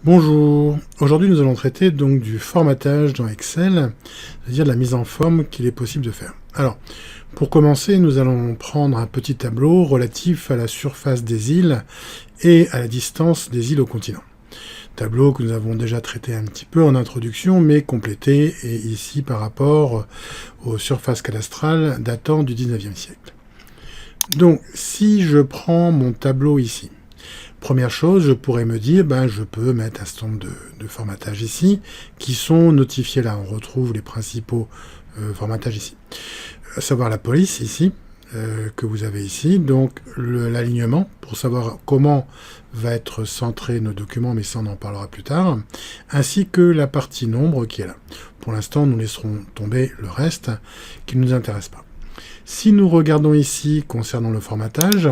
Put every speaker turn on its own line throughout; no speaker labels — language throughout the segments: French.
Bonjour, aujourd'hui nous allons traiter donc du formatage dans Excel, c'est-à-dire de la mise en forme qu'il est possible de faire. Alors, pour commencer, nous allons prendre un petit tableau relatif à la surface des îles et à la distance des îles au continent. Tableau que nous avons déjà traité un petit peu en introduction, mais complété, et ici par rapport aux surfaces cadastrales datant du 19e siècle. Donc, si je prends mon tableau ici, première chose, je pourrais me dire, je peux mettre un certain nombre de formatages ici, qui sont notifiés là. On retrouve les principaux formatages ici. À savoir la police ici, que vous avez ici, donc l'alignement, pour savoir comment va être centré nos documents, mais ça on en parlera plus tard, ainsi que la partie nombre qui est là. Pour l'instant, nous laisserons tomber le reste, qui ne nous intéresse pas. Si nous regardons ici concernant le formatage,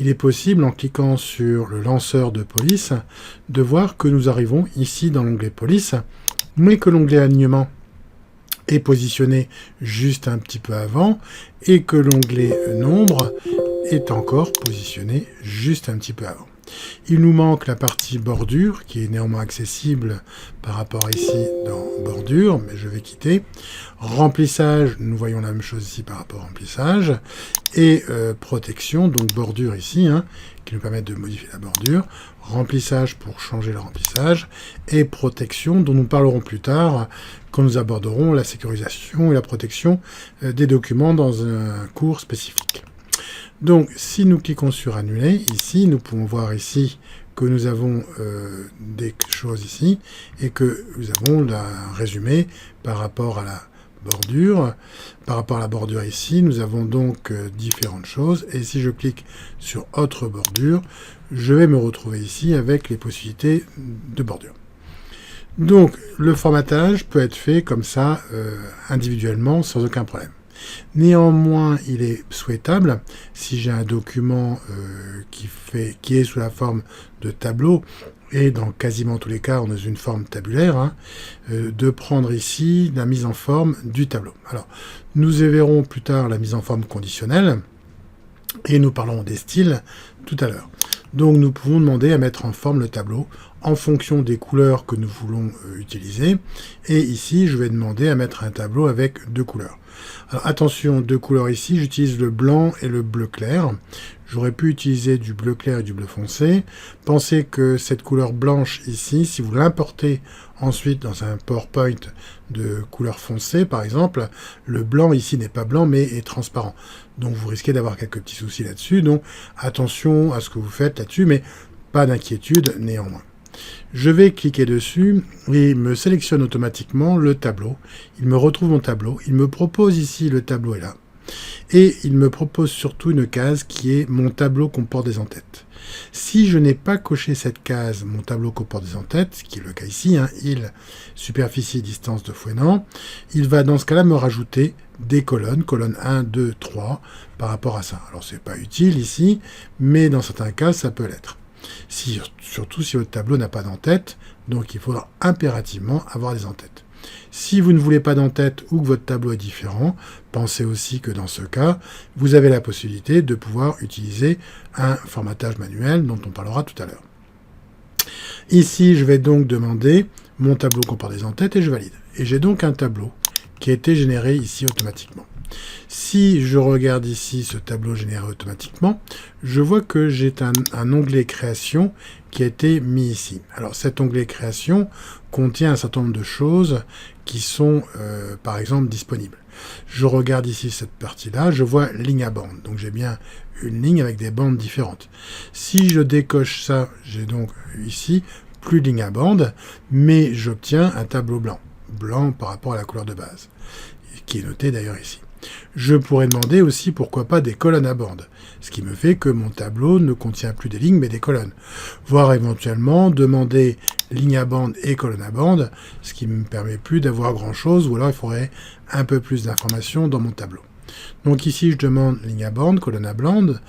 il est possible en cliquant sur le lanceur de police de voir que nous arrivons ici dans l'onglet police, mais que l'onglet alignement est positionné juste un petit peu avant et que l'onglet nombre est encore positionné juste un petit peu avant. Il nous manque la partie bordure, qui est néanmoins accessible par rapport ici dans bordure, mais je vais quitter. Remplissage, nous voyons la même chose ici par rapport au remplissage. Et protection, donc bordure ici, qui nous permet de modifier la bordure. Remplissage pour changer le remplissage. Et protection, dont nous parlerons plus tard, quand nous aborderons la sécurisation et la protection des documents dans un cours spécifique. Donc, si nous cliquons sur annuler, ici, nous pouvons voir ici que nous avons des choses ici et que nous avons un résumé par rapport à la bordure. Par rapport à la bordure ici, nous avons donc différentes choses. Et si je clique sur autre bordure, je vais me retrouver ici avec les possibilités de bordure. Donc, le formatage peut être fait comme ça, individuellement, sans aucun problème. Néanmoins, il est souhaitable, si j'ai un document qui est sous la forme de tableau, et dans quasiment tous les cas, on est dans une forme tabulaire, de prendre ici la mise en forme du tableau. Alors, nous verrons plus tard la mise en forme conditionnelle, et nous parlerons des styles tout à l'heure. Donc, nous pouvons demander à mettre en forme le tableau en fonction des couleurs que nous voulons utiliser. Et ici, je vais demander à mettre un tableau avec deux couleurs. Alors attention, deux couleurs ici, j'utilise le blanc et le bleu clair. J'aurais pu utiliser du bleu clair et du bleu foncé. Pensez que cette couleur blanche ici, si vous l'importez ensuite dans un PowerPoint de couleur foncée, par exemple, le blanc ici n'est pas blanc mais est transparent. Donc vous risquez d'avoir quelques petits soucis là-dessus. Donc attention à ce que vous faites là-dessus, mais pas d'inquiétude néanmoins. Je vais cliquer dessus et il me sélectionne automatiquement le tableau. Il me retrouve mon tableau. Il me propose ici, le tableau est là. Et il me propose surtout une case qui est « Mon tableau comporte des en-têtes ». Si je n'ai pas coché cette case « Mon tableau comporte des en-têtes », ce qui est le cas ici, île, superficie, distance de Fouesnant, il va dans ce cas-là me rajouter des colonnes 1, 2, 3, par rapport à ça. Alors c'est pas utile ici, mais dans certains cas, ça peut l'être. Surtout si votre tableau n'a pas d'en-tête, donc il faudra impérativement avoir des en-têtes. Si vous ne voulez pas d'en-tête ou que votre tableau est différent, pensez aussi que dans ce cas, vous avez la possibilité de pouvoir utiliser un formatage manuel dont on parlera tout à l'heure. Ici, je vais donc demander mon tableau comporte des en-têtes et je valide. Et j'ai donc un tableau qui a été généré ici automatiquement. Si je regarde ici ce tableau généré automatiquement, je vois que j'ai un onglet création qui a été mis ici. Alors cet onglet création contient un certain nombre de choses qui sont par exemple disponibles. Je regarde ici cette partie-là, je vois ligne à bande. Donc j'ai bien une ligne avec des bandes différentes. Si je décoche ça, j'ai donc ici plus de ligne à bande, mais j'obtiens un tableau blanc. Blanc par rapport à la couleur de base, qui est noté d'ailleurs ici. Je pourrais demander aussi, pourquoi pas, des colonnes à bande, ce qui me fait que mon tableau ne contient plus des lignes, mais des colonnes. Voire éventuellement demander ligne à bande et colonne à bande, ce qui ne me permet plus d'avoir grand-chose, ou alors il faudrait un peu plus d'informations dans mon tableau. Donc ici, je demande ligne à bande, colonne à bande,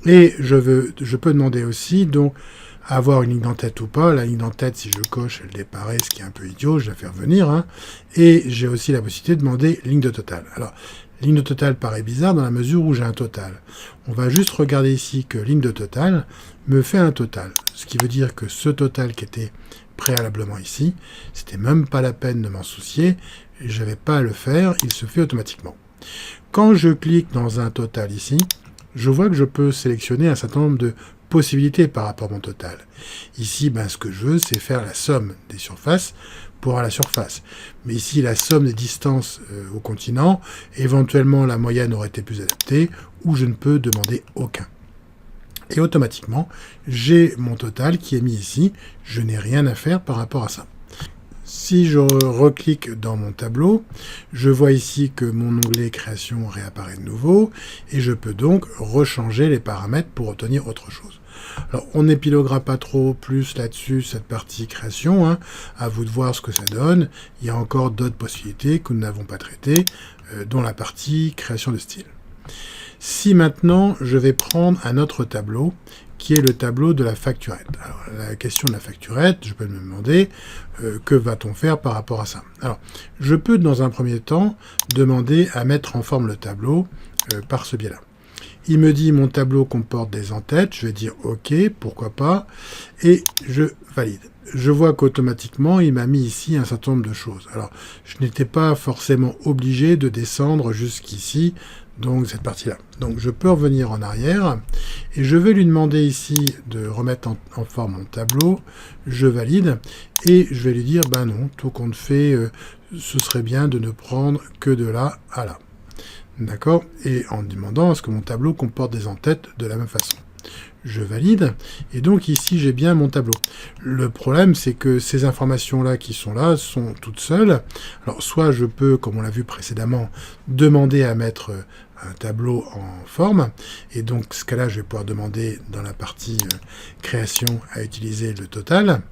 et je peux demander aussi, donc, avoir une ligne d'en-tête ou pas. La ligne d'en-tête, si je coche, elle disparaît, ce qui est un peu idiot, je vais la faire venir. Et j'ai aussi la possibilité de demander ligne de total. Alors, ligne de total paraît bizarre dans la mesure où j'ai un total. On va juste regarder ici que ligne de total me fait un total. Ce qui veut dire que ce total qui était préalablement ici. C'était même pas la peine de m'en soucier, j'avais pas à le faire, il se fait automatiquement. Quand je clique dans un total ici, je vois que je peux sélectionner un certain nombre de possibilités par rapport à mon total. Ici, ce que je veux, c'est faire la somme des surfaces pour avoir la surface. Mais ici, la somme des distances au continent, éventuellement la moyenne aurait été plus adaptée, ou je ne peux demander aucun. Et automatiquement, j'ai mon total qui est mis ici. Je n'ai rien à faire par rapport à ça. Si je reclique dans mon tableau, je vois ici que mon onglet création réapparaît de nouveau et je peux donc rechanger les paramètres pour obtenir autre chose. Alors, on n'épiloguera pas trop plus là-dessus, cette partie création, à vous de voir ce que ça donne. Il y a encore d'autres possibilités que nous n'avons pas traitées, dont la partie création de style. Si maintenant, je vais prendre un autre tableau, qui est le tableau de la facturette. Alors, la question de la facturette, je peux me demander que va-t-on faire par rapport à ça. Alors, je peux dans un premier temps demander à mettre en forme le tableau par ce biais-là. Il me dit mon tableau comporte des en-têtes, je vais dire OK, pourquoi pas, et je valide. Je vois qu'automatiquement, il m'a mis ici un certain nombre de choses. Alors, je n'étais pas forcément obligé de descendre jusqu'ici, donc cette partie-là. Donc je peux revenir en arrière, et je vais lui demander ici de remettre en forme mon tableau, je valide, et je vais lui dire, non, tout compte fait, ce serait bien de ne prendre que de là à là. D'accord? Et en demandant à ce que mon tableau comporte des en-têtes de la même façon. Je valide, et donc ici j'ai bien mon tableau. Le problème c'est que ces informations-là qui sont là sont toutes seules. Alors soit je peux, comme on l'a vu précédemment, demander à mettre un tableau en forme, et donc ce cas-là je vais pouvoir demander dans la partie création à utiliser le total,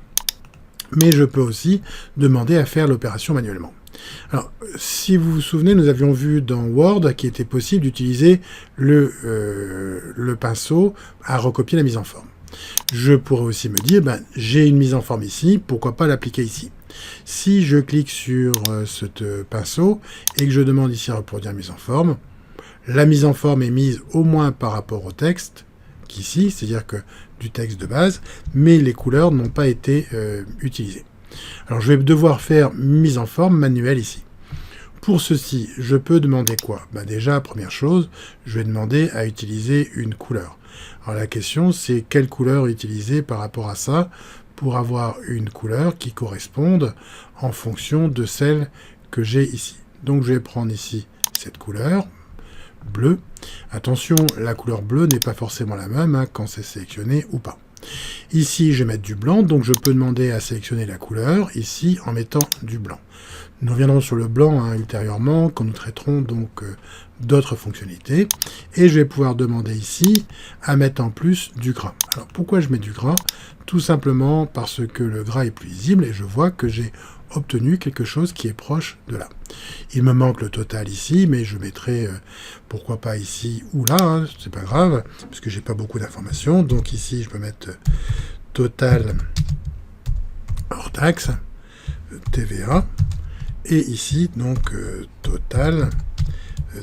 mais je peux aussi demander à faire l'opération manuellement. Alors, si vous vous souvenez, nous avions vu dans Word qu'il était possible d'utiliser le pinceau à recopier la mise en forme. Je pourrais aussi me dire, j'ai une mise en forme ici, pourquoi pas l'appliquer ici. Si je clique sur ce pinceau et que je demande ici à reproduire mise en forme, la mise en forme est mise au moins par rapport au texte qu'ici, c'est-à-dire que du texte de base, mais les couleurs n'ont pas été utilisées. Alors je vais devoir faire mise en forme manuelle ici. Pour ceci, je peux demander quoi? Déjà, première chose, je vais demander à utiliser une couleur. Alors la question, c'est quelle couleur utiliser par rapport à ça pour avoir une couleur qui corresponde en fonction de celle que j'ai ici. Donc je vais prendre ici cette couleur, bleu. Attention, la couleur bleue n'est pas forcément la même quand c'est sélectionné ou pas. Ici, je vais mettre du blanc, donc je peux demander à sélectionner la couleur, ici, en mettant du blanc. Nous reviendrons sur le blanc ultérieurement, quand nous traiterons donc d'autres fonctionnalités. Et je vais pouvoir demander ici à mettre en plus du gras. Alors, pourquoi je mets du gras? Tout simplement parce que le gras est plus visible et je vois que j'ai obtenu quelque chose qui est proche de là. Il me manque le total ici, mais je mettrai, pourquoi pas ici ou là, c'est pas grave, parce que j'ai pas beaucoup d'informations. Donc ici, je peux mettre total hors taxe, TVA, et ici, donc, total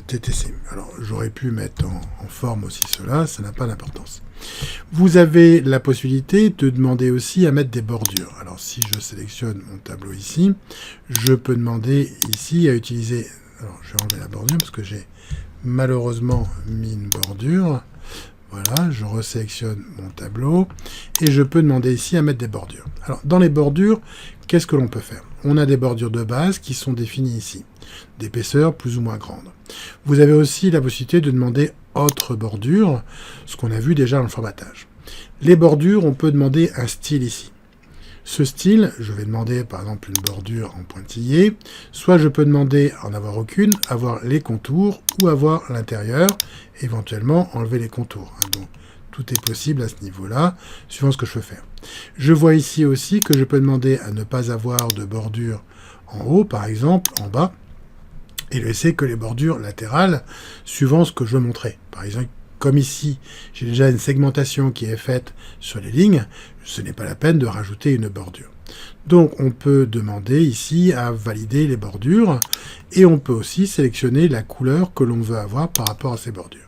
TTC. Alors, j'aurais pu mettre en forme aussi cela, ça n'a pas d'importance. Vous avez la possibilité de demander aussi à mettre des bordures. Alors, si je sélectionne mon tableau ici, je peux demander ici à utiliser... Alors, je vais enlever la bordure parce que j'ai malheureusement mis une bordure. Voilà, je resélectionne mon tableau et je peux demander ici à mettre des bordures. Alors, dans les bordures, qu'est-ce que l'on peut faire? On a des bordures de base qui sont définies ici, d'épaisseur plus ou moins grande. Vous avez aussi la possibilité de demander autre bordure, ce qu'on a vu déjà dans le formatage. Les bordures, on peut demander un style ici. Ce style, je vais demander par exemple une bordure en pointillé, soit je peux demander en avoir aucune, avoir les contours, ou avoir l'intérieur, éventuellement enlever les contours. Donc tout est possible à ce niveau-là, suivant ce que je veux faire. Je vois ici aussi que je peux demander à ne pas avoir de bordure en haut, par exemple, en bas, et laisser que les bordures latérales, suivant ce que je veux montrer. Par exemple, comme ici, j'ai déjà une segmentation qui est faite sur les lignes, ce n'est pas la peine de rajouter une bordure. Donc, on peut demander ici à valider les bordures, et on peut aussi sélectionner la couleur que l'on veut avoir par rapport à ces bordures.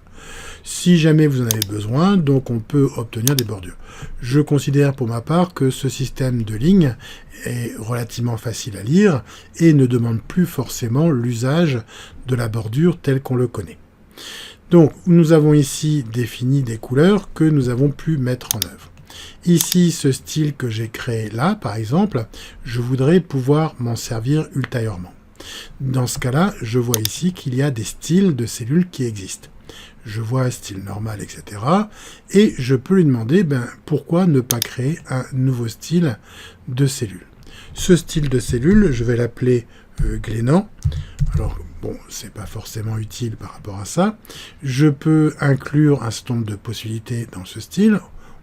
Si jamais vous en avez besoin, donc on peut obtenir des bordures. Je considère pour ma part que ce système de lignes est relativement facile à lire et ne demande plus forcément l'usage de la bordure tel qu'on le connaît. Donc nous avons ici défini des couleurs que nous avons pu mettre en œuvre. Ici, ce style que j'ai créé là, par exemple, je voudrais pouvoir m'en servir ultérieurement. Dans ce cas-là, je vois ici qu'il y a des styles de cellules qui existent. Je vois un style normal, etc. Et je peux lui demander pourquoi ne pas créer un nouveau style de cellule. Ce style de cellule, je vais l'appeler Glénan. Alors, bon, c'est pas forcément utile par rapport à ça. Je peux inclure un certain nombre de possibilités dans ce style,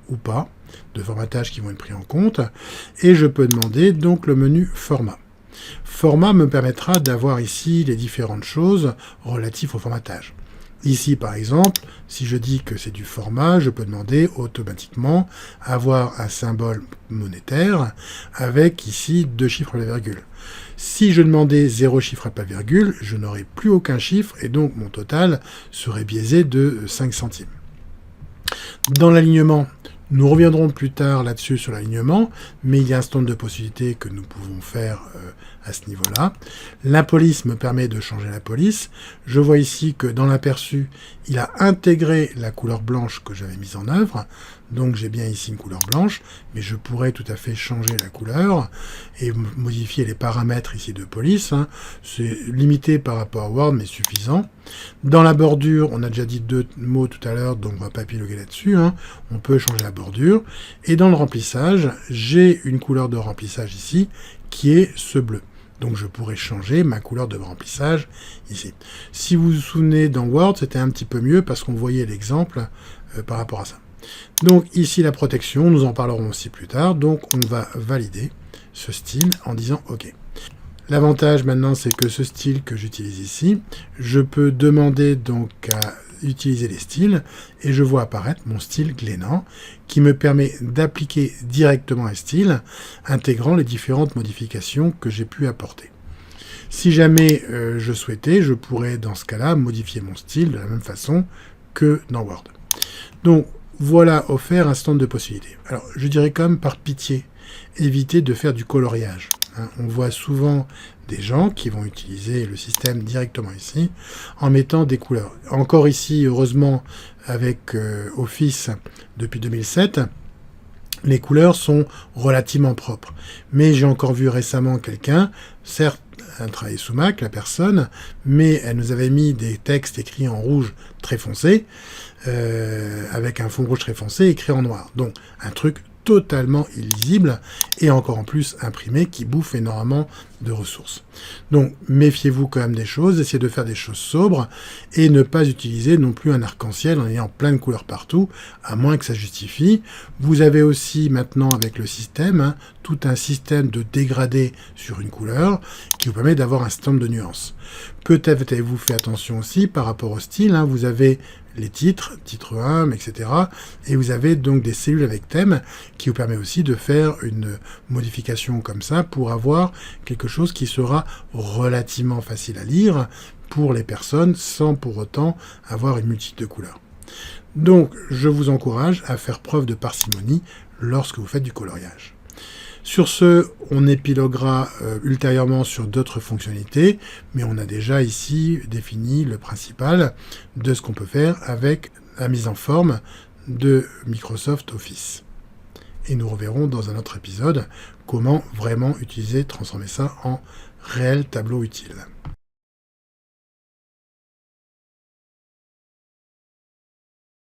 ou pas, de formatage qui vont être pris en compte. Et je peux demander donc le menu Format. Format me permettra d'avoir ici les différentes choses relatives au formatage. Ici, par exemple, si je dis que c'est du format, je peux demander automatiquement avoir un symbole monétaire avec ici 2 chiffres à la virgule. Si je demandais 0 chiffre à la virgule, je n'aurais plus aucun chiffre et donc mon total serait biaisé de 5 centimes. Dans l'alignement, nous reviendrons plus tard là-dessus sur l'alignement, mais il y a un certain nombre de possibilités que nous pouvons faire à ce niveau-là. La police me permet de changer la police. Je vois ici que dans l'aperçu, il a intégré la couleur blanche que j'avais mise en œuvre. Donc j'ai bien ici une couleur blanche, mais je pourrais tout à fait changer la couleur et modifier les paramètres ici de police. C'est limité par rapport à Word, mais suffisant. Dans la bordure, on a déjà dit 2 mots tout à l'heure, donc on va pas épiloguer là-dessus. On peut changer la bordure. Et dans le remplissage, j'ai une couleur de remplissage ici, qui est ce bleu. Donc je pourrais changer ma couleur de remplissage ici. Si vous vous souvenez, dans Word, c'était un petit peu mieux parce qu'on voyait l'exemple par rapport à ça. Donc ici la protection, nous en parlerons aussi plus tard. Donc on va valider ce style en disant OK. L'avantage maintenant, c'est que ce style que j'utilise ici, je peux demander donc à utiliser les styles et je vois apparaître mon style Glénan qui me permet d'appliquer directement un style intégrant les différentes modifications que j'ai pu apporter. Si jamais je souhaitais, je pourrais dans ce cas-là modifier mon style de la même façon que dans Word. Donc voilà offert un certain nombre de possibilités. Alors je dirais comme par pitié, évitez de faire du coloriage. On voit souvent des gens qui vont utiliser le système directement ici en mettant des couleurs. Encore ici, heureusement, avec Office depuis 2007, les couleurs sont relativement propres. Mais j'ai encore vu récemment quelqu'un, certes, elle travaillait sous Mac, la personne, mais elle nous avait mis des textes écrits en rouge très foncé, avec un fond rouge très foncé écrit en noir. Donc, un truc totalement illisible et encore en plus imprimé qui bouffe énormément de ressources. Donc méfiez-vous quand même des choses, essayez de faire des choses sobres et ne pas utiliser non plus un arc-en-ciel en ayant plein de couleurs partout, à moins que ça justifie. Vous avez aussi maintenant avec le système tout un système de dégradé sur une couleur qui vous permet d'avoir un certain nombre de nuances. Peut-être avez-vous fait attention aussi par rapport au style, vous avez les titres, titre 1, etc. Et vous avez donc des cellules avec thème qui vous permet aussi de faire une modification comme ça pour avoir quelque chose qui sera relativement facile à lire pour les personnes sans pour autant avoir une multitude de couleurs. Donc, je vous encourage à faire preuve de parcimonie lorsque vous faites du coloriage. Sur ce, on épiloguera ultérieurement sur d'autres fonctionnalités, mais on a déjà ici défini le principal de ce qu'on peut faire avec la mise en forme de Microsoft Office. Et nous reverrons dans un autre épisode comment vraiment utiliser, transformer ça en réel tableau utile.